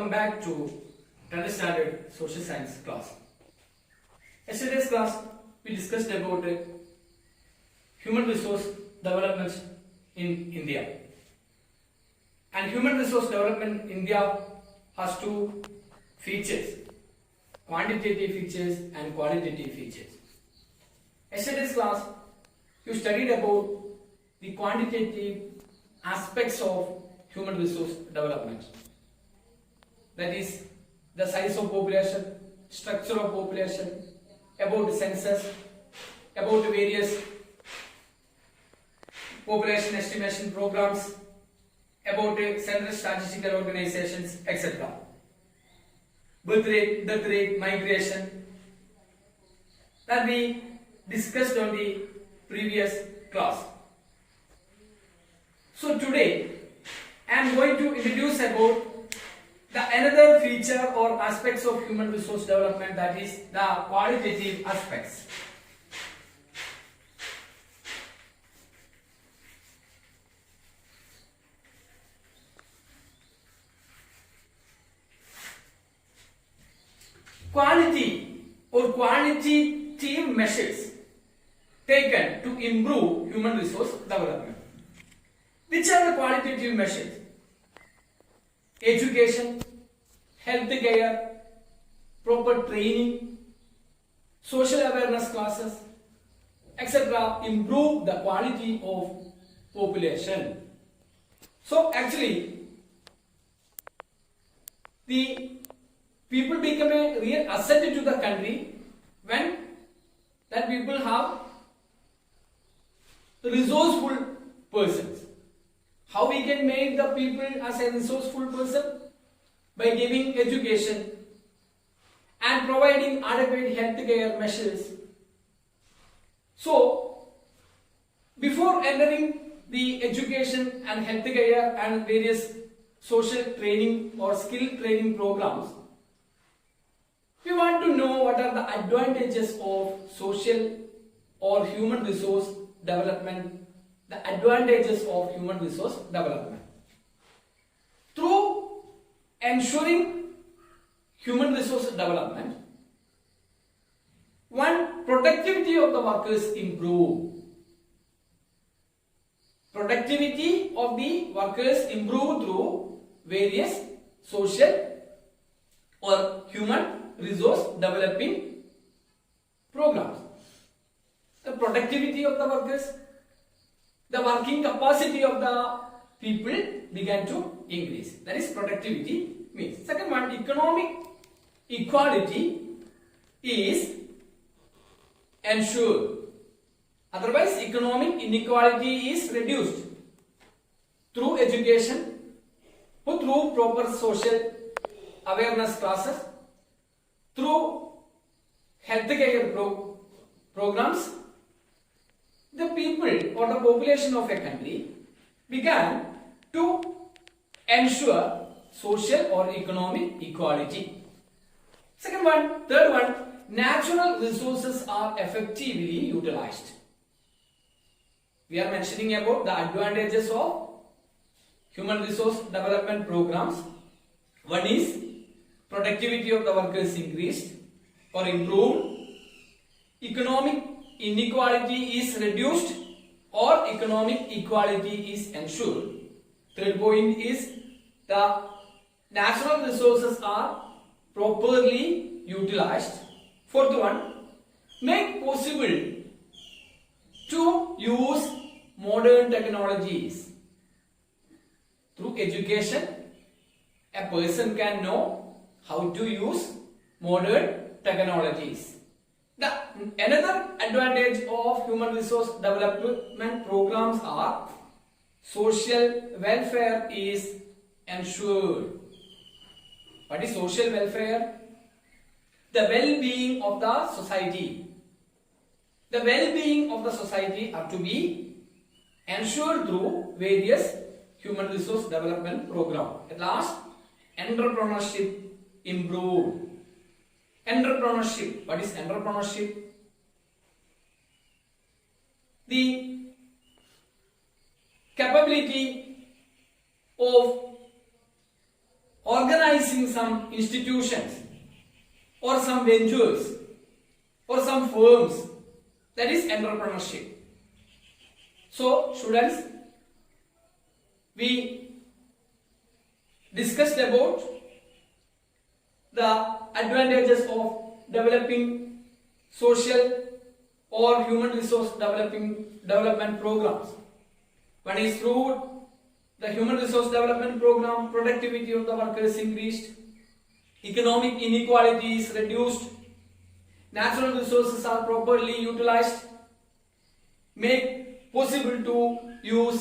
welcome back to 10th standard social science class. Yesterday's class we discussed about human resource development in India. And human resource development in India has two features, quantitative features and qualitative features. Yesterday's class you studied about the quantitative aspects of human resource development. That is the size of population, structure of population, about the census, about the various population estimation programs, about the central statistical organizations, etc. Birth rate, death rate, migration, that we discussed on the previous class. So today I am going to introduce about another feature or aspects of human resource development, that is the qualitative aspects. Quality or quantitative measures taken to improve human resource development. Which are the qualitative measures? Education, health care, proper training, social awareness classes, etc. improve the quality of population. So actually, the people become a real asset to the country when that people have resourceful persons. How we can make the people as a resourceful person? By giving education and providing adequate health care measures. So, before entering the education and health care and various social training or skill training programs, we want to know what are the advantages of social or human resource development. The advantages of human resource development. Through ensuring human resource development, one, productivity of the workers improve. Productivity of the workers improve through various social or human resource developing programs. The productivity of the workers, the working capacity of the people began to increase. That is productivity means. Second one, economic equality is ensured. Otherwise, economic inequality is reduced through education, through proper social awareness classes, through health care programs. The people or the population of a country began to ensure social or economic equality. Second one, third one, natural resources are effectively utilized. We are mentioning about the advantages of human resource development programs. One is productivity of the workers increased or improved, economic inequality is reduced or economic equality is ensured. Third point is the natural resources are properly utilized. Fourth one, make possible to use modern technologies. Through education, a person can know how to use modern technologies. Another advantage of human resource development programs are social welfare is ensured. What is social welfare? The well-being of the society. The well-being of the society are to be ensured through various human resource development programs. At last, entrepreneurship improved. Entrepreneurship. What is entrepreneurship? The capability of organizing some institutions or some ventures or some firms. That is entrepreneurship. So students, we discussed about the advantages of developing social or human resource development programs. One is through the human resource development program, productivity of the workers increased, economic inequality is reduced, natural resources are properly utilized, make possible to use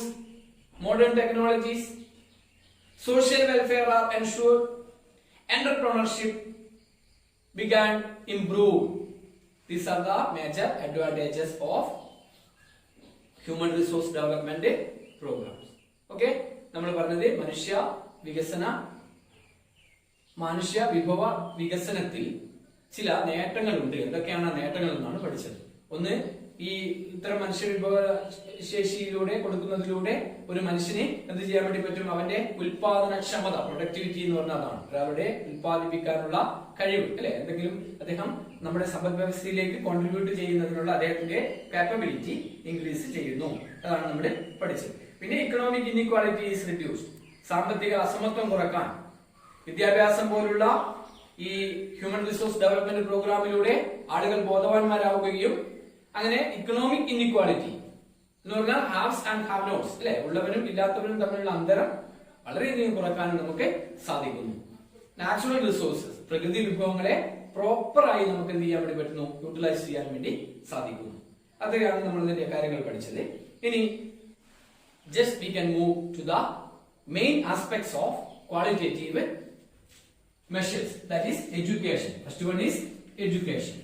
modern technologies, social welfare are ensured, entrepreneurship began improved. These are the major advantages of human resource development programs. Okay, നമ്മൾ പറഞ്ഞത് മനുഷ്യ വിഭവ വികസനത്തിൽ ചില നേട്ടങ്ങളുണ്ട്. എന്തൊക്കെയാണ് നേട്ടങ്ങൾ എന്നാണ് പഠിച്ചത്. ഒന്ന്, ഈ ഇത്തരം മനുഷ്യ വിഭവ ശേഷിയിലൂടെ കൊടുക്കുന്നതിലൂടെ ഒരു മനുഷ്യന് എന്ത് ചെയ്യാൻ വേണ്ടി പറ്റും? അവന്റെ ഉൽപാദനക്ഷമത, പ്രൊഡക്ടിവിറ്റി എന്ന് പറഞ്ഞാൽ അതാണ്, ഒരാളുടെ ഉൽപ്പാദിപ്പിക്കാനുള്ള കഴിവ് അല്ലെ, എന്തെങ്കിലും അദ്ദേഹം നമ്മുടെ സമ്പദ് വ്യവസ്ഥയിലേക്ക് കോൺട്രിബ്യൂട്ട് ചെയ്യുന്നതിനുള്ള അദ്ദേഹത്തിന്റെ കാപ്പബിലിറ്റി ഇൻക്രീസ് ചെയ്യുന്നു. അതാണ് നമ്മൾ പഠിച്ചത്. പിന്നെ ഇക്കണോമിക് ഇൻഇക്വാളിറ്റി ഈസ് റിഡ്യൂസ്ഡ്, സാമ്പത്തിക അസമത്വം കുറക്കാൻ വിദ്യാഭ്യാസം പോലുള്ള ഈ ഹ്യൂമൻ റിസോഴ്സ് ഡെവലപ്മെന്റ് പ്രോഗ്രാമിലൂടെ ആളുകൾ ബോധവാന്മാരാവുകയും അങ്ങനെ ഇക്കണോമിക് ഇൻഇക്വാളിറ്റി എന്ന് പറഞ്ഞാൽ ഹാവ്സ് ആൻഡ് ഹാവ് നോട്ട്സ് അല്ലെ, ഉള്ളവരും ഇല്ലാത്തവരും തമ്മിലുള്ള അന്തരം വളരെയധികം കുറക്കാനും നമുക്ക് സാധിക്കുന്നു. നാച്ചുറൽ റിസോഴ്സസ്, പ്രകൃതി വിഭവങ്ങളെ പ്രോപ്പറായി നമുക്ക് എന്ത് ചെയ്യാൻ വേണ്ടി പറ്റുന്നു? യൂട്ടിലൈസ് ചെയ്യാൻ വേണ്ടി സാധിക്കുന്നു. അതൊക്കെയാണ് നമ്മൾ ഇതിന്റെ കാര്യങ്ങൾ പഠിച്ചത്. ഇനി just we can move to the main aspects of qualitative measures, that is education. First one is education.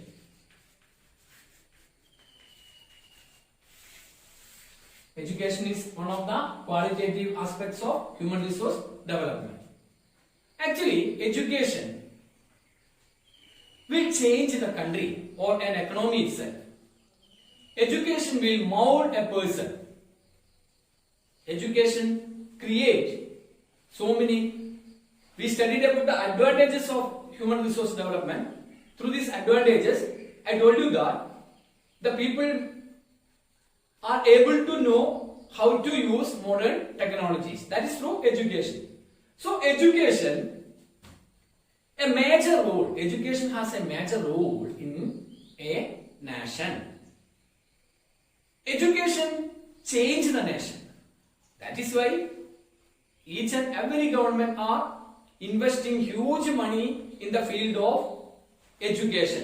Education is one of the qualitative aspects of human resource development. Actually, education will change the country or an economy itself. Education will mold a person. Education create so many. We studied about the advantages of human resource development. Through these advantages, I told you that the people are able to know how to use modern technologies. That is through education. So education, a major role. Education has a major role in a nation. Education changed the nation. That is why each and every government are investing huge money in the field of education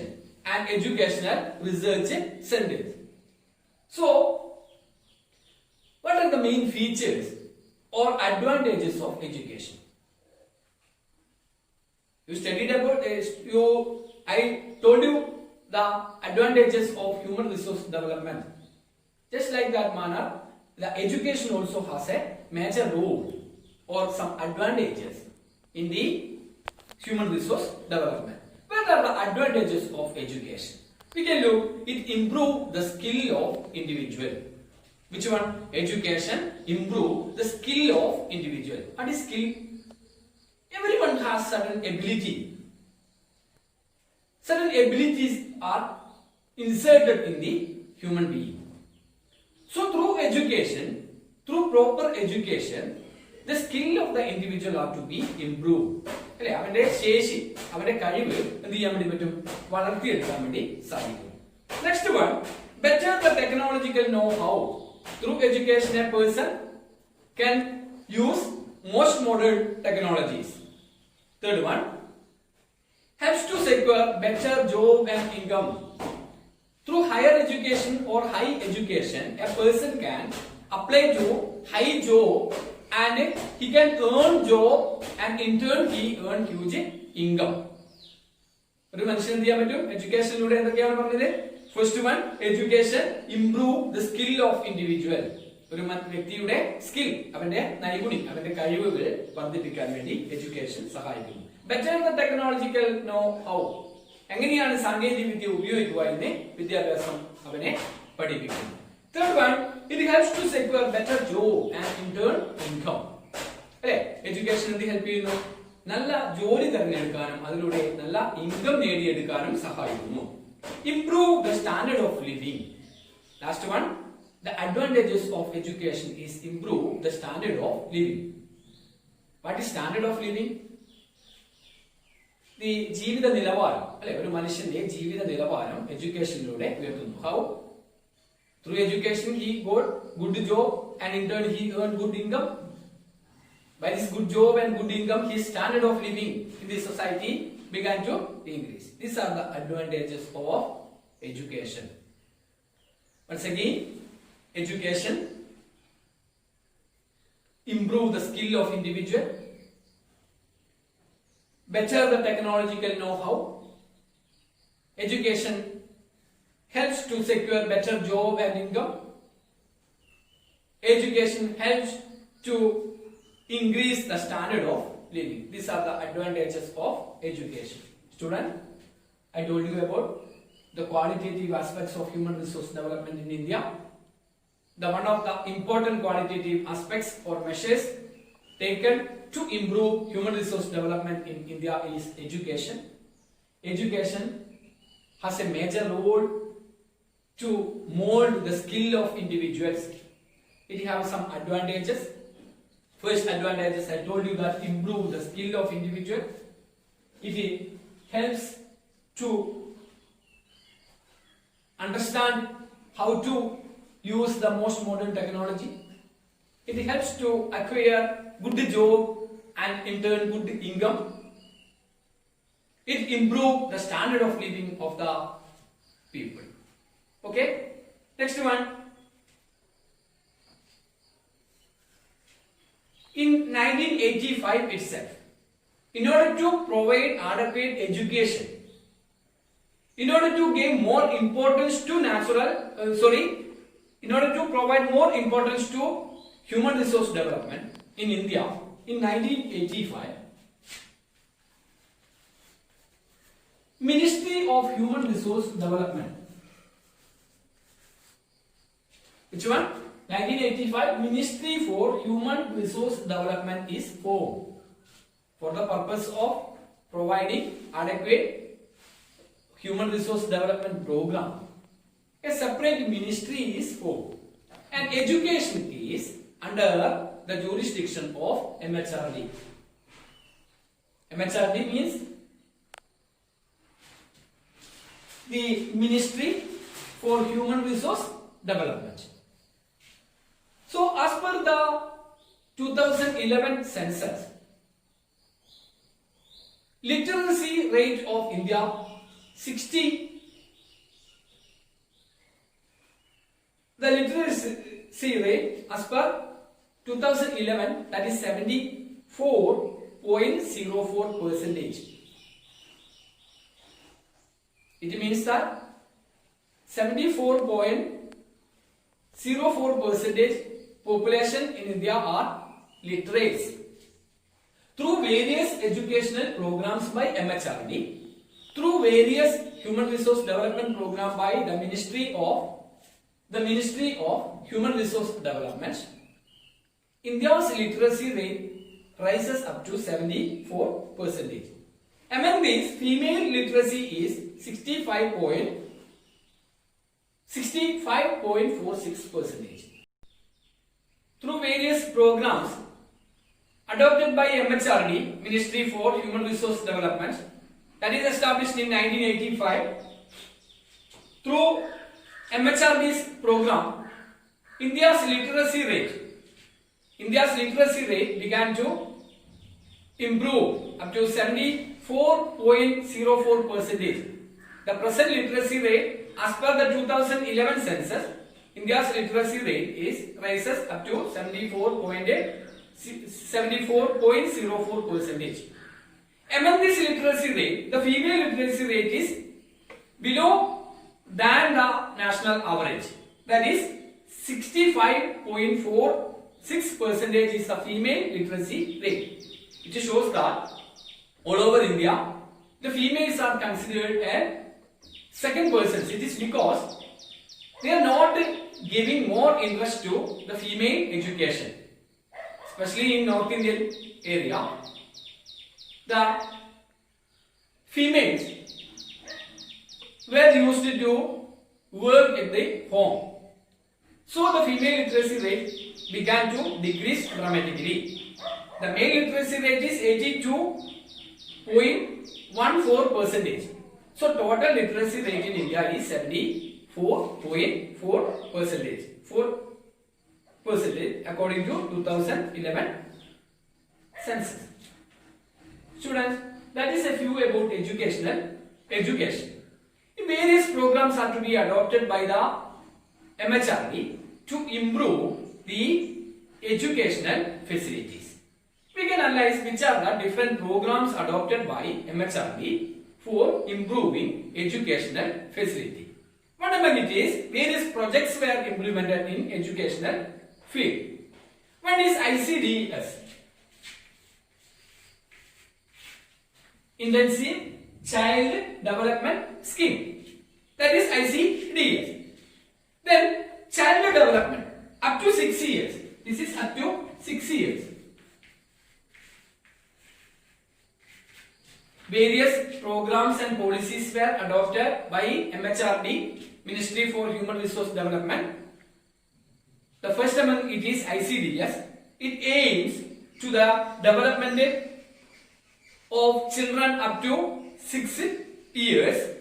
and educational research centers. So, what are the main features or advantages of education? You studied about I told you the advantages of human resource development. Just like that manner, the education also has a major role or some advantages in the human resource development. What are the advantages of education? We can look, it improve the skill of individual. Which one? Education improve the skill of individual. What is skill? Everyone has certain ability. Certain abilities are inserted in the human being. So through education, through proper education, the skill of the individual are to be improved. അല്ലെ, അവന്റെ ശേഷി, അവന്റെ കഴിവ് എന്ത് ചെയ്യാൻ വേണ്ടി പറ്റും? വളർത്തിയെടുക്കാൻ വേണ്ടി സാധിക്കും. Next one, better the technological know-how. Through education, a person can use most modern technologies. Third one, helps to secure better job and income. Through higher education or high education, a person can apply to high job and he can earn job and in turn he earn huge income. ഒരു മനുഷ്യൻ എന്ത് ചെയ്യാൻ പറ്റും? എഡ്യൂക്കേഷനിലൂടെ എന്തൊക്കെയാണ് പറഞ്ഞത്? First one, education improve the skill of individual. ഒരു വ്യക്തിയുടെ skill, അവന്റെ നൈപുണ്യം, അവന്റെ കഴിവുകൾ വർദ്ധിപ്പിക്കാൻ വേണ്ടി എഡ്യൂക്കേഷൻ സഹായിക്കുന്നു. Better the technological know how. എങ്ങനെയാണ് സാങ്കേതിക വിദ്യ ഉപയോഗിക്കുക എന്ന് വിദ്യാഭ്യാസം അവനെ പഠിപ്പിക്കുന്നു. Third one, it helps to secure better job and in turn income. അല്ലെ, എഡ്യൂക്കേഷൻ എന്ത് ഹെൽപ്പ് ചെയ്യുന്നു? നല്ല ജോലി തിരഞ്ഞെടുക്കാനും അതിലൂടെ നല്ല ഇൻകം നേടിയെടുക്കാനും സഹായിക്കുന്നു. Improve the standard of living. Last one, the advantages of education is improve the standard of living. What is standard of living? The ജീവിത നിലവാരം, അല്ലെ, ഒരു മനുഷ്യന്റെ ജീവിത നിലവാരം എഡ്യൂക്കേഷനിലൂടെ ഉയർത്തുന്നു. How? Through education he got good job and in turn he earned good income. By this good job and good income, his standard of living in the society began to increase. These are the advantages of education. Once again, education improve the skill of individual, better the technological know-how. Education helps to secure better job and income. Education helps to increase the standard of living. These are the advantages of education. Student, I told you about the qualitative aspects of human resource development in India. The one of the important qualitative aspects or measures taken to improve human resource development in India is education. Education has a major role to mold the skill of individuals. It has some advantages. First advantages, I told you that improve the skill of individual. It helps to understand how to use the most modern technology. It helps to acquire good job and in turn good income. It improves the standard of living of the people. Okay? Next one. In 1985 itself, in order to provide adequate education, in order to give more importance to in order to provide more importance to human resource development in India, in 1985, Ministry of Human Resource Development. Which one? 1985, Ministry for Human Resource Development is formed for the purpose of providing adequate human resource development program. A separate ministry is formed and education is under the jurisdiction of MHRD. MHRD means the Ministry for Human Resource Development. So as per the 2011 census, literacy rate of India 60. The literacy rate as per 2011, that is 74.04%. It means that 74.04% population in India are literates. Through various educational programs by MHRD, through various human resource development program by the Ministry of Human Resource Development, India's literacy rate rises up to 74%. Among these, female literacy is 65.46%. Through various programs adopted by MHRD, Ministry for Human Resource Development, that is established in 1985, through MHRD's program, India's literacy rate began to improve up to 74.04%. The present literacy rate, as per the 2011 census, India's literacy rate rises up to 74.04%. Among this literacy rate, the female literacy rate is below than the national average. That is 65.46% is the female literacy rate. It shows that all over India, the females are considered as second persons. It is because they are not giving more interest to the female education, especially in North Indian area. the females were used to work in the home. So the female literacy rate began to decrease dramatically. The male literacy rate is 82.14%. So total literacy rate in India is 74.4%. 4% according to 2011 census. Students, that is a few about education. Various programs are to be adopted by the MHRD to improve the educational facilities. We can analyze which are the different programs adopted by MHRD for improving educational facility. One among it is various projects were implemented in educational field. One is ICDS, Intensive Child Development Scheme. That is ICDS. Then child development up to 6 years. This is up to 6 years. Various programs and policies were adopted by MHRD, Ministry for Human Resource Development. The first among it is ICDS. It aims to the development of children up to 6 years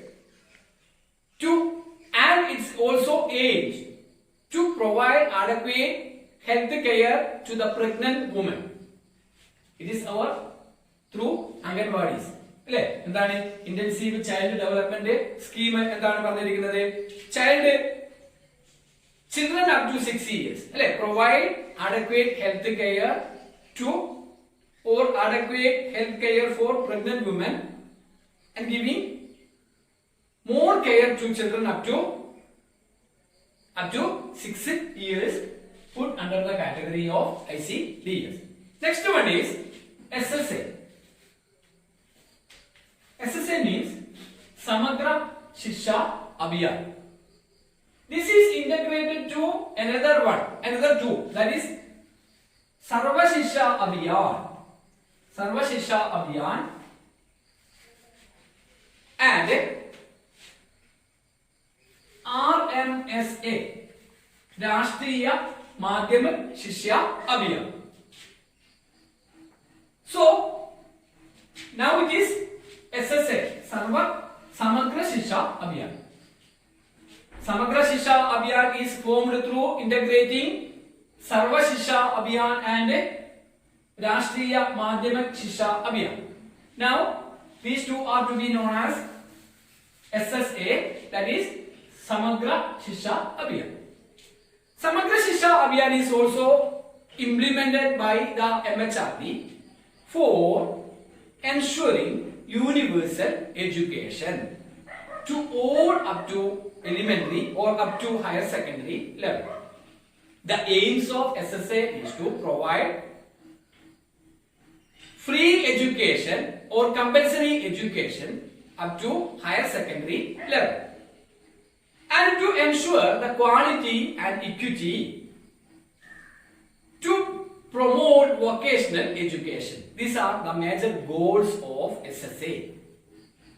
and it's also aims to provide adequate health care to the pregnant woman. It is our through Anganwadis. എന്താണ് intensive child development scheme എന്താണ് പറഞ്ഞിരിക്കുന്നത്? Children up to 6 years. Provide adequate health care to or adequate health care for pregnant women and giving more care to children up to 6 years put under the category of ICDS. Next one is SSA. SSA means Samagra Shiksha Abhiyan. This is integrated to another two, that is Sarva Shiksha Abhiyan and RMSA, Rashtriya Madhyama Shikshya Abhiyan. So now it is SSA, Samagra Shiksha Abhiyan. Samagra Shiksha Abhiyan is formed through integrating Sarva Shiksha Abhiyan and Rashtriya Madhyama Shiksha Abhiyan. Now these two are to be known as SSA, that is Samagra Shiksha Abhiyan. Samagra Shiksha Abhiyan is also implemented by the MHRD for ensuring universal education to all up to elementary or up to higher secondary level. The aims of SSA is to provide free education or compulsory education up to higher secondary level and to ensure the quality and equity, to promote vocational education. These are the major goals of SSA.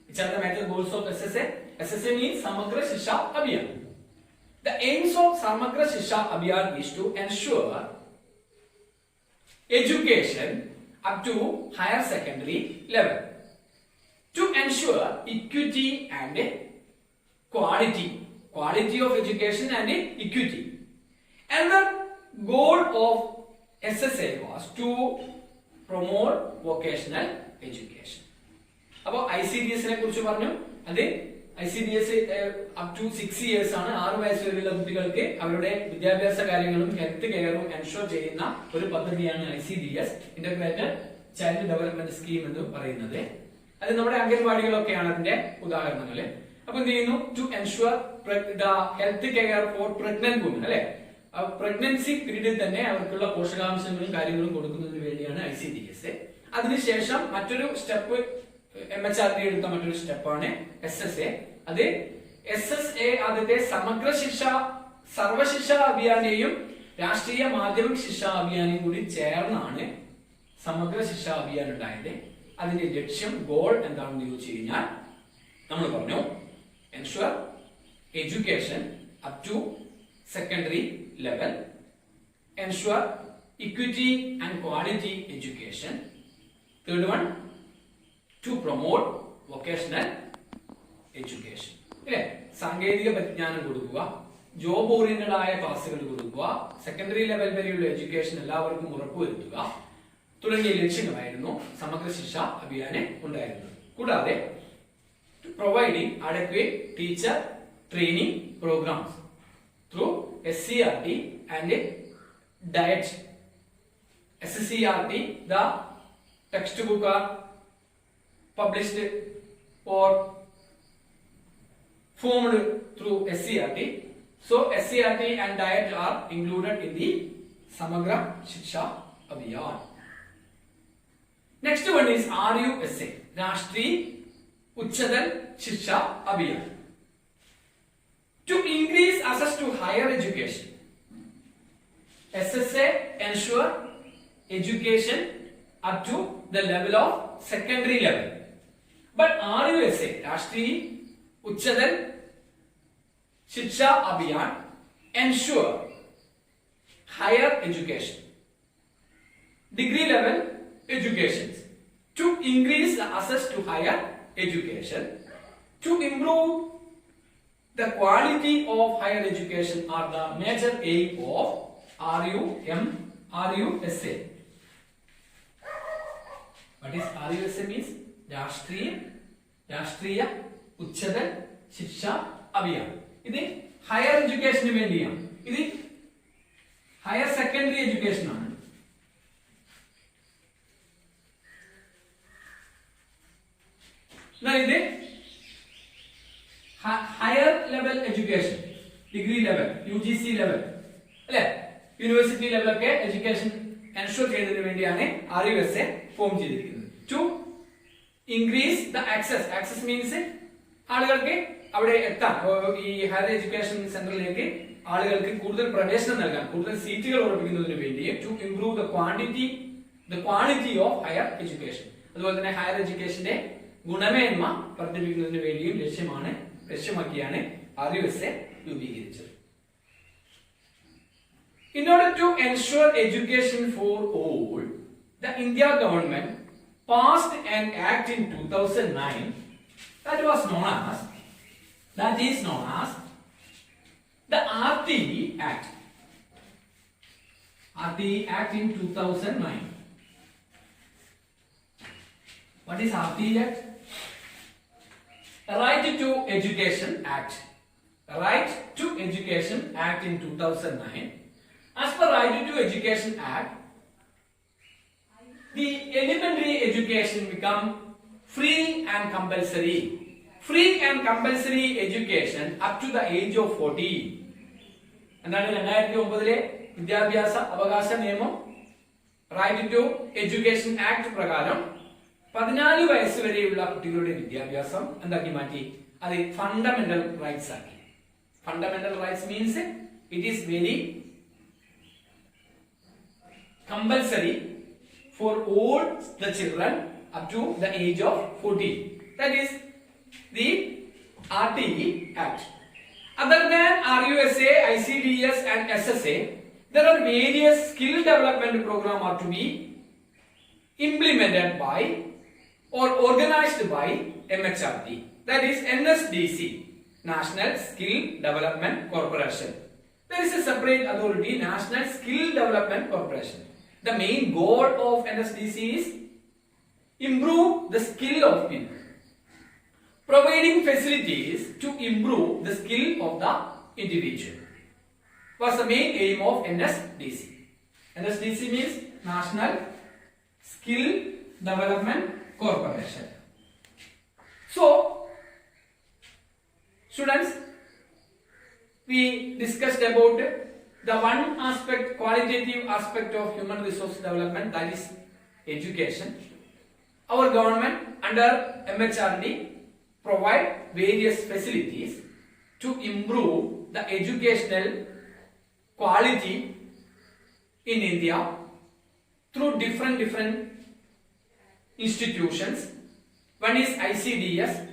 Which are the major goals of SSA? SSA means Samagra Shiksha Abhiyan. The aims of Samagra Shiksha Abhiyan is to ensure education up to higher secondary level, to ensure equity and quality of education and equity. Another goal of SSA was to promote vocational education. അപ്പോൾ ICDS കുറിച്ച് പറഞ്ഞു. അത് ICDS up to 6 years ആണ്, 6 വയസ്സ് വരെയുള്ള കുട്ടികൾക്ക് അവരുടെ വിദ്യാഭ്യാസ കാര്യങ്ങളും ഹെൽത്ത് കെയറും എൻഷുർ ചെയ്യുന്ന ഒരു പദ്ധതിയാണ് ICDS, integrated child development scheme എന്ന് പറയുന്നത്. അത് നമ്മുടെ അംഗൻവാടികളൊക്കെയാണ് അതിന്റെ ഉദാഹരണങ്ങൾ. അപ്പൊ എന്ത് ചെയ്യുന്നു? To ensure the health care for pregnant women. Pregnancy പീരീഡിൽ തന്നെ അവർക്കുള്ള പോഷകാംശങ്ങളും കാര്യങ്ങളും കൊടുക്കുന്നതിന് വേണ്ടിയാണ് ICDS. അതിനുശേഷം മറ്റൊരു സ്റ്റെപ്പ് MHRD എടുത്ത മറ്റൊരു സ്റ്റെപ്പാണ് SSA. അത് SSA ആദ്യത്തെ സമഗ്ര ശിക്ഷ സർവശിക്ഷ അഭിയാനെയും രാഷ്ട്രീയ മാധ്യമ ശിക്ഷ അഭിയാനെയും കൂടി ചേർന്നാണ് സമഗ്ര ശിക്ഷ അഭിയാൻ ഉണ്ടായത്. അതിന്റെ ലക്ഷ്യം ഗോൾ എന്താണെന്ന് ചോദിച്ചു കഴിഞ്ഞാൽ നമ്മൾ പറഞ്ഞു ensure education up to secondary level, ensure equity and quality education. Third one, to promote vocational education. അല്ലേ, സാങ്കേതിക പരിജ്ഞാനം കൊടുക്കുക, ജോബ് ഓറിയന്റഡ് ആയ ക്ലാസ്സുകൾ കൊടുക്കുക, സെക്കൻഡറി ലെവൽ വരെയുള്ള എഡ്യൂക്കേഷൻ എല്ലാവർക്കും ഉറപ്പുവരുത്തുക തുടങ്ങിയ ലക്ഷ്യങ്ങളായിരുന്നു സമഗ്ര ശിക്ഷ അഭിയാന് ഉണ്ടായിരുന്നത്. കൂടാതെ providing adequate teacher training programs through SCRT and diet. SCRT, the textbook are published or formed through SCRT. So SCRT and diet are included in the Samagra Shiksha Abhiyan. Next one is RUSA, Rashtriya Uchchadal Shiksha Abhiyan. To increase access to higher education, SSA ensure education up to the level of secondary level. But RUSA, Rashtriya Uchchadal Shiksha Abhiyan, ensure higher education, degree level education. To increase the access to higher education, to improve the quality of higher education are the major aim of RUSA. What is RUSA means? Rashtriya Uchchadal Shiksha Abhiyan. ഇത് higher എഡ്യൂക്കേഷന് വേണ്ടിയാണ്. ഇത് higher secondary education ആണ്. ഇത് higher level education, degree level, UGC level അല്ലെ, university ലെവലൊക്കെ education ensure ചെയ്യുന്നതിന് വേണ്ടിയാണ് RUSA ഫോം ചെയ്തിരിക്കുന്നത്. To increase the access means ആളുകൾക്ക് അവിടെ എത്താൻ, ഈ ഹയർ എഡ്യൂക്കേഷൻ സെന്ററിലേക്ക് ആളുകൾക്ക് കൂടുതൽ പ്രവേശനം നൽകാൻ, കൂടുതൽ സീറ്റുകൾ ഉറപ്പിക്കുന്നതിന് വേണ്ടിയും to improve the quality of higher education, അതുപോലെ തന്നെ ഹയർ എഡ്യൂക്കേഷന്റെ ഗുണമേന്മ വർദ്ധിപ്പിക്കുന്നതിന് വേണ്ടിയും ലക്ഷ്യമാക്കിയാണ് RUSA രൂപീകരിച്ചത്. In order to ensure education for all, the India government passed an act in 2009 that is known as the RTE Act. RTE Act in 2009. What is RTE Act? Right to Education Act. Right to Education Act in 2009. As per Right to Education Act, the elementary education become free and compulsory. Free and compulsory education up to the age of 14. എന്താണ് 2009 വിദ്യാഭ്യാസ അവകാശ നിയമം right to education act പ്രകാരം 14 വയസ്സ് വരെയുള്ള കുട്ടികളുടെ വിദ്യാഭ്യാസം എന്താക്കി മാറ്റി? അത് ഫണ്ടമെന്റൽ റൈറ്റ്സ് ആക്കി. Fundamental rights means it is very compulsory for all the children up to the age of 14. That is the RTE Act. Other than RUSA, ICDS and SSA, there are various skill development programs are to be implemented by or organized by MHRD. That is NSDC, National Skill Development Corporation. There is a separate authority, National Skill Development Corporation. The main goal of NSDC is improve the skill of people, providing facilities to improve the skill of the individual. Was the main aim of NSDC. NSDC means National Skill Development Corporation. So, students, we discussed about the one aspect, qualitative aspect of human resource development, that is education. Our government under MHRD provide various facilities to improve the educational quality in India through different institutions. One is ICDS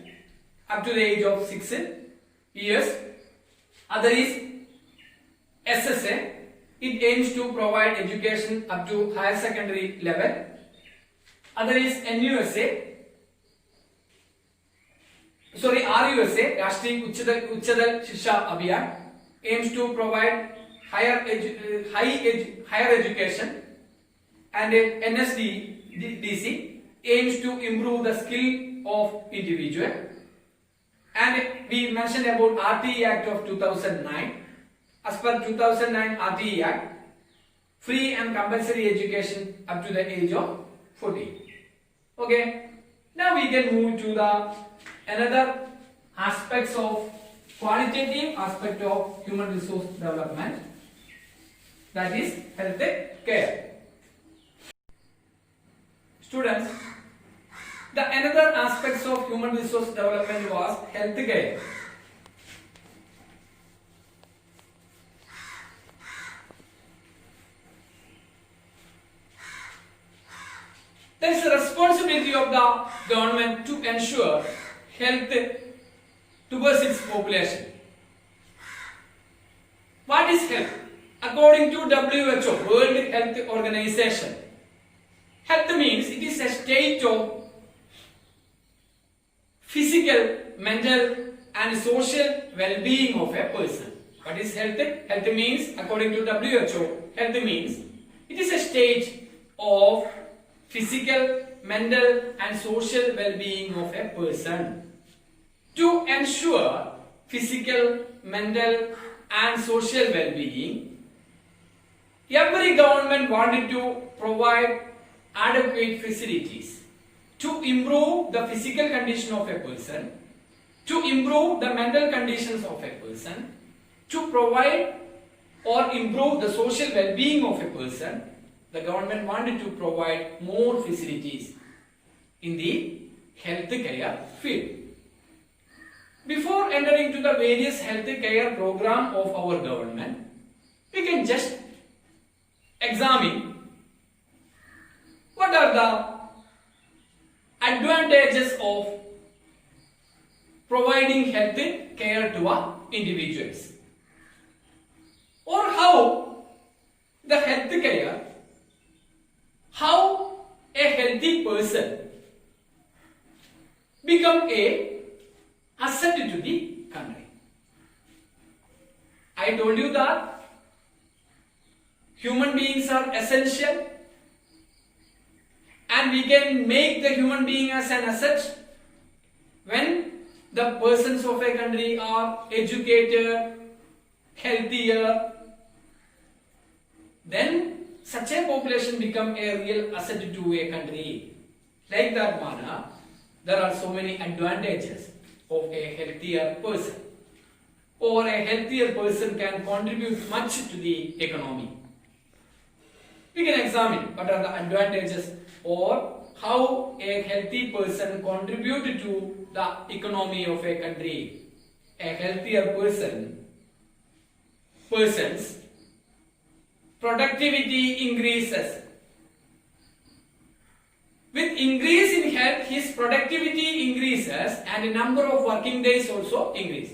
up to the age of 6 years. Other is SSA. It aims to provide education up to higher secondary level. Other is RUSA, Rashtriya Uchchadal Shiksha Abhiyan, aims to provide higher education. And NSDC aims to improve the skill of individual. And we mentioned about RTE Act of 2009. As per 2009 RTE Act, free and compulsory education up to the age of 14. Okay. Now we can move to the another aspects of qualitative aspect of human resource development, that is health care. Students, the another aspects of human resource development was health care. There is a responsibility of the government to ensure health towards its population. What is health? According to WHO, World Health Organization, health means it is a state of physical, mental and social well-being of a person. What is health? Health means, according to WHO, health means it is a state of physical, mental and social well-being of a person. To ensure physical, mental and social well-being, every government wanted to provide adequate facilities to improve the physical condition of a person, to improve the mental conditions of a person, to provide or improve the social well-being of a person. The government wanted to provide more facilities in the health care field. Before entering to the various health care program of our government, we can just examine what are the advantages of providing health care to our individuals, or how the health care, how a healthy person become a asset to the country. I told you that human beings are essential and we can make the human being as an asset when the persons of a country are educated, healthier, then such a population become a real asset to a country. Like that manner, there are so many advantages of a healthier person, or a healthier person can contribute much to the economy. We can examine what are the advantages or how a healthy person contribute to the economy of a country. A healthier person's productivity increases. With increase in health, his productivity increases and the number of working days also increase.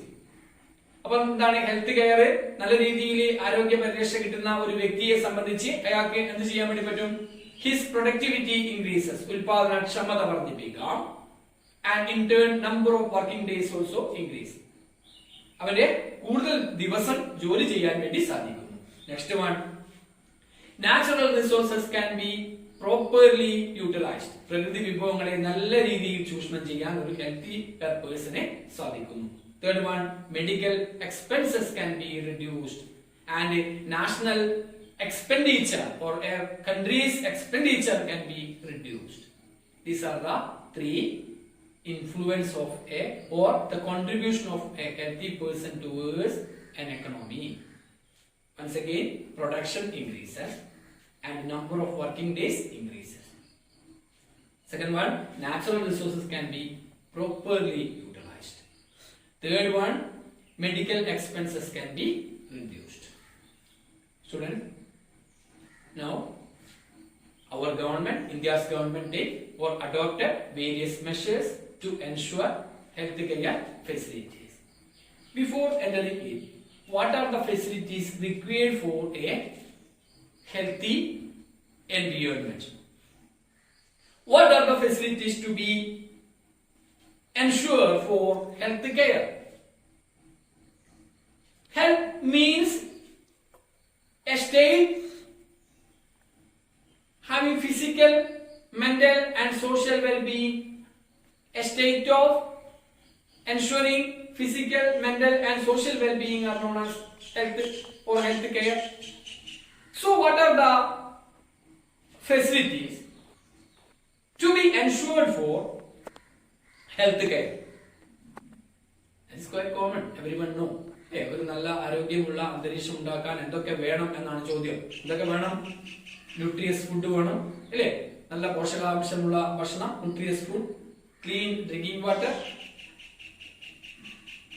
അപ്പം എന്താണ് health care നല്ല രീതിയിൽ ആരോഗ്യ പരിരക്ഷ കിട്ടുന്ന ഒരു വ്യക്തിയെ സംബന്ധിച്ച് അയാൾക്ക് എന്ത് ചെയ്യാൻ വേണ്ടി പറ്റും? ഹിസ് പ്രൊഡക്ടിവിറ്റി ഇൻക്രീസസ്, ഉൽപാദനക്ഷമത വർദ്ധിപ്പിക്കാം. And in turn number of working days also increase. അവന്റെ കൂടുതൽ ദിവസം ജോലി ചെയ്യാൻ വേണ്ടി സാധിക്കുന്നു. Next one, natural resources can be properly utilised. പ്രകൃതി വിഭവങ്ങളെ നല്ല രീതിയിൽ ചൂഷണം ചെയ്യാൻ ഒരു ഹെൽത്തി പേഴ്സണെ സാധിക്കുന്നു. Third one, medical expenses can be reduced and national expenditure or a country's expenditure can be reduced. These are the three influence of a or the contribution of a healthy person towards an economy. Once again, production increases and number of working days increases. Second one, natural resources can be properly utilized. Third one, medical expenses can be reduced. Student, now our government, India's government take or adopted various measures to ensure healthcare facilities. Before entering in, what are the facilities required for a healthy environment? What are the facilities to be ensured for healthcare? Health means a state having physical, mental and social well-being, a state of ensuring physical, mental and social well-being are known as health or health care. So what are the facilities to be ensured for health care? It's quite common, everyone know. ഒരു നല്ല ആരോഗ്യമുള്ള അന്തരീക്ഷം ഉണ്ടാക്കാൻ എന്തൊക്കെ വേണം എന്നാണ് ചോദ്യം. എന്തൊക്കെ വേണം? ന്യൂട്രിയസ് ഫുഡ് വേണം, അല്ലേ? നല്ല പോഷകാംശമുള്ള ഭക്ഷണം, nutritious food, clean drinking water,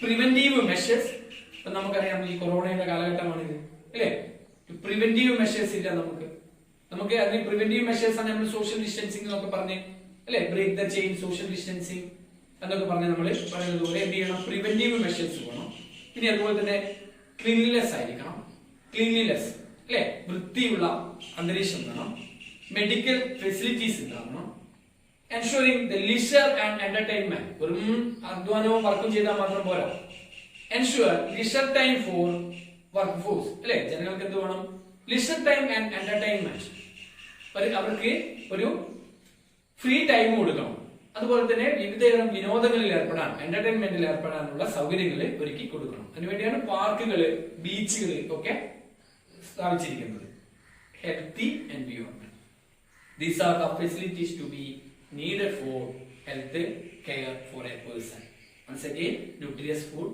preventive measures. ഇപ്പൊ നമുക്കറിയാം ഈ കൊറോണയുടെ കാലഘട്ടമാണിത്, അല്ലേ? പ്രിവെന്റീവ് മെഷേഴ്സ് ഇല്ല നമുക്ക് അതിന് പ്രിവെന്റീവ് മെഷേഴ്സ് ആണ് നമ്മൾ സോഷ്യൽ ഡിസ്റ്റൻസിംഗ് എന്നൊക്കെ പറഞ്ഞ്, അല്ലെ? Break the chain, social distancing എന്നൊക്കെ പറഞ്ഞ് നമ്മൾ പറയുന്നത് പോലെ എന്ത് ചെയ്യണം? പ്രിവെന്റീവ് മെഷേഴ്സ് വേണം. ഇനി അതുപോലെ തന്നെ ക്ലീൻലിനെസ് ആയിരിക്കണം, ക്ലീൻലിനെസ്, അല്ലെ? വൃത്തിയുള്ള അന്തരീക്ഷം വേണം, മെഡിക്കൽ ഫെസിലിറ്റീസ് ഉണ്ടാവണം, ensuring the leisure and entertainment. വെറും അധ്വാനവും വർക്കും ചെയ്താൽ മാത്രം പോരാ. ensure leisure time for workforce, അല്ലെ? ജനങ്ങൾക്ക് എന്ത് വേണം? leisure time and entertainment. അവർക്ക് ഒരു ഫ്രീ ടൈം കൊടുക്കണം. അതുപോലെ തന്നെ വിവിധതരം വിനോദങ്ങളിൽ ഏർപ്പെടാൻ, എന്റർടൈൻമെന്റിൽ ഏർപ്പെടാനുള്ള സൗകര്യങ്ങൾ ഒരുക്കി കൊടുക്കണം. അതിനുവേണ്ടിയാണ് പാർക്കുകള്, ബീച്ചുകള് ഒക്കെ സ്ഥാപിച്ചിരിക്കുന്നത്. Healthy environment. These are the facilities to be needed for health care for a person. Once again, nutritious food,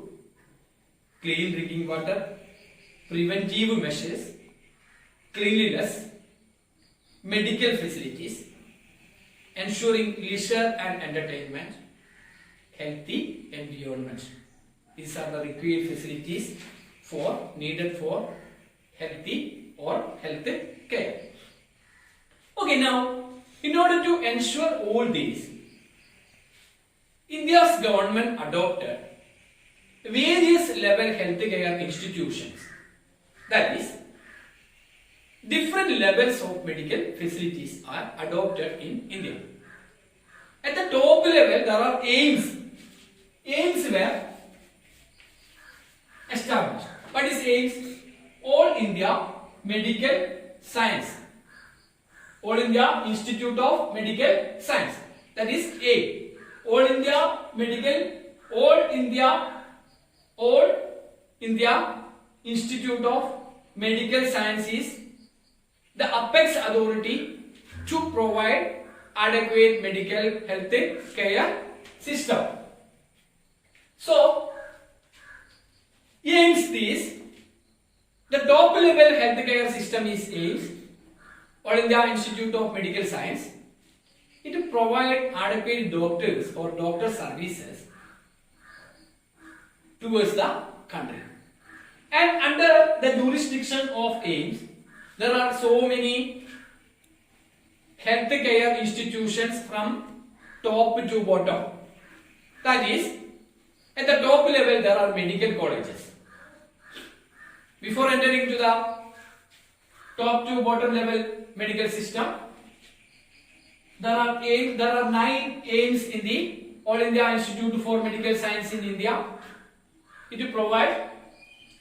clean drinking water, preventive measures, cleanliness, medical facilities, ensuring leisure and entertainment, healthy environment. These are the required facilities needed for healthy or health care. Okay, now in order to ensure all these, India's government adopted various level healthcare institutions. That is, different levels of medical facilities are adopted in India. At the top level, there are AIIMS. AIIMS were established. What is AIIMS? All India Medical Science. All India Institute of Medical Science. That is A. All India Institute of Medical Science is the apex authority to provide adequate medical health care system. So, AIIMS is the top level healthcare system is AIIMS, All India Institute of Medical Science. It provides adequate doctors or doctor services towards the country. And under the jurisdiction of AIIMS, there are so many healthcare institutions from top to bottom. That is, at the top level there are medical colleges. Before entering to the top to bottom level medical system, there are 9 AIIMS in the All India Institute for Medical Science in India. It provides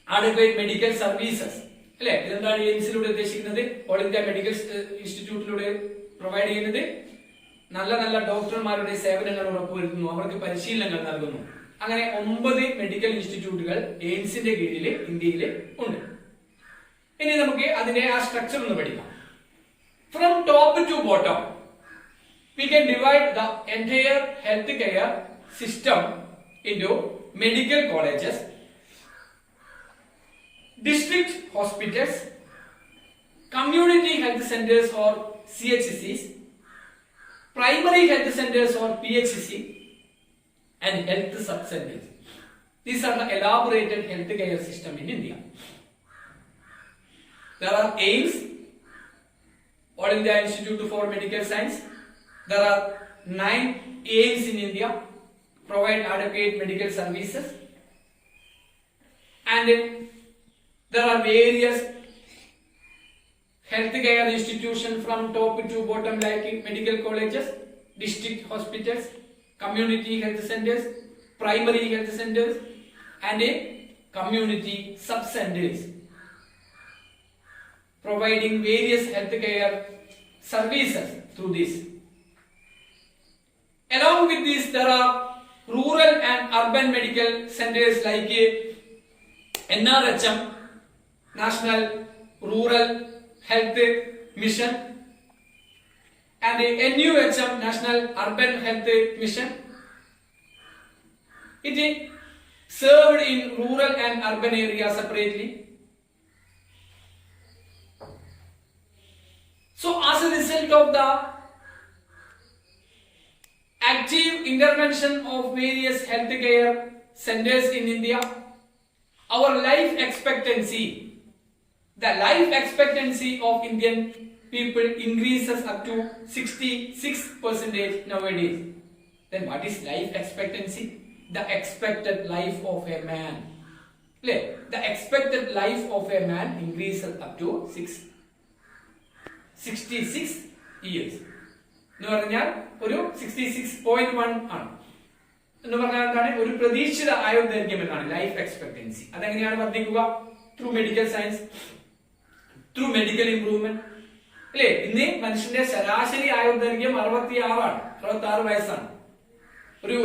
adequate medical services. അല്ലെ? ഇതെന്താണ് എയിംസിലൂടെ ഉദ്ദേശിക്കുന്നത്? All India medical ഇൻസ്റ്റിറ്റ്യൂട്ടിലൂടെ provide ചെയ്യുന്നത് നല്ല നല്ല ഡോക്ടർമാരുടെ സേവനങ്ങൾ ഉറപ്പുവരുത്തുന്നു, അവർക്ക് പരിശീലനങ്ങൾ നൽകുന്നു. അങ്ങനെ 9 മെഡിക്കൽ ഇൻസ്റ്റിറ്റ്യൂട്ടുകൾ എയിംസിന്റെ കീഴിൽ ഇന്ത്യയിൽ ഉണ്ട്. ഇനി നമുക്ക് അതിന്റെ ആ സ്ട്രക്ചർ ഒന്ന് പഠിക്കാം. From top to bottom we can divide the entire healthcare system into medical colleges, district hospitals, community health centers or CHCs, primary health centers or PHC, and health sub-centers. These are the elaborated healthcare system in India. There are AIIMS, All India Institute for Medical Science. There are 9 aims in India. Provide adequate medical services. And there are various healthcare institutions from top to bottom like medical colleges, district hospitals, community health centers, primary health centers and community sub-centers providing various healthcare services through this. Along with this, there are rural and urban medical centers like NRHM, National Rural Health Mission, and NUHM, National Urban Health Mission. It is served in rural and urban areas separately. So, as a result of the active intervention of various healthcare centers in India, our life expectancy, the life expectancy of Indian people increases up to 66% nowadays. Then what is life expectancy? The expected life of a man. The expected life of a man increases up to 66 years. എന്ന് പറഞ്ഞാൽ ഒരു 66.1 ആണ്. എന്ന് പറഞ്ഞാൽ എന്താണ്? ഒരു പ്രതീക്ഷിത ആയുർദൈർഘ്യം എന്നാണ് life expectancy. അതെങ്ങനെയാണ് വർദ്ധിക്കുക? Through medical science, through medical improvement. അല്ലേ? ഇന്ന് മനുഷ്യന്റെ ശരാശരി ആയുർദൈർഘ്യം 66 വയസ്സാണ്. ഒരു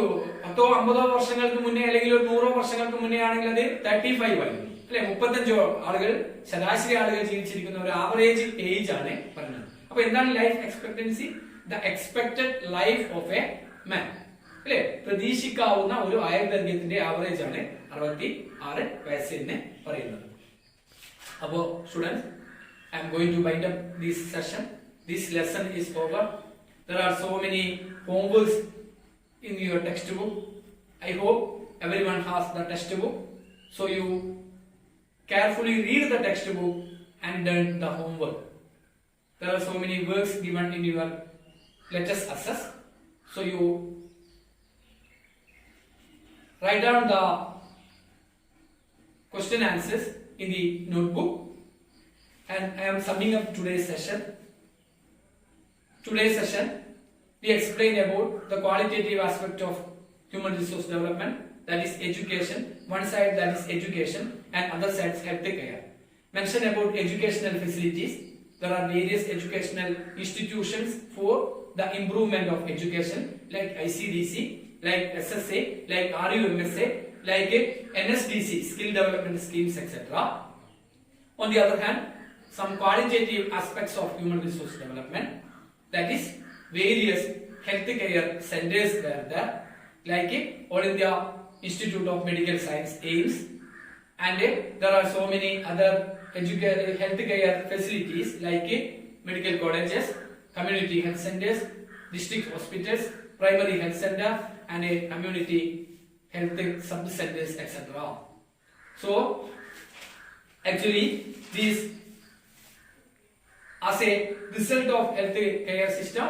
10-50 വർഷങ്ങൾക്ക് മുന്നേ അല്ലെങ്കിൽ ഒരു 100 വർഷങ്ങൾക്ക് മുന്നേ ആണെങ്കിൽ അത് 35 ആയിരുന്നു. അല്ലെ? 35 ആളുകൾ ശരാശരി ആളുകൾ ജീവിച്ചിരിക്കുന്ന ഒരു ആവറേജ് ഏജ് ആണ് പറയുന്നത്. അപ്പൊ എന്താണ് life expectancy? The expected life of a man. അല്ലെ? പ്രതീക്ഷിക്കാവുന്ന ഒരു ആയുർദൈർഘ്യത്തിന്റെ ആവറേജ് ആണ് 66 വയസ്സ് എന്ന് പറയുന്നത്. അപ്പോ students, I am going to wind up this session. This lesson is over. There are so many homeworks in your textbook. I hope everyone has the textbook. So you carefully read the textbook and learn the homework. There are so many works given in your let us assess. So you write down the question answers in the notebook, and I am summing up today's session. Today's session we explained about the qualitative aspect of human resource development, that is education. One side, that is education, and other side is healthcare. Mention about educational facilities. There are various educational institutions for the improvement of education like ICDC, like SSA, like RUMSA, like NSDC, skill development schemes, etc. On the other hand, some qualitative aspects of human resource development, that is various healthcare centers were there, like All India Institute of Medical Science AIIMS, and there are so many other healthcare facilities like medical colleges, community health centers, district hospitals, primary health center, and community health sub-centers, etc. So, actually, these as a result of health care system,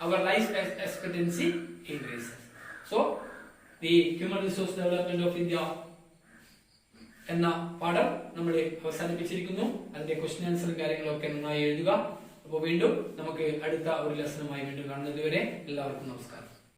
our life expectancy increases. So, the human resource development of India എന്ന പാഠം നമ്മൾ അവസാനിപ്പിച്ചിരിക്കുന്നു. അതിന്റെ question ആൻസറും കാര്യങ്ങളൊക്കെ നന്നായി എഴുതുക. അപ്പോൾ വീണ്ടും നമുക്ക് അടുത്ത ഒരു ലെസണുമായി വീണ്ടും കാണുന്നത് വരെ എല്ലാവർക്കും നമസ്കാരം.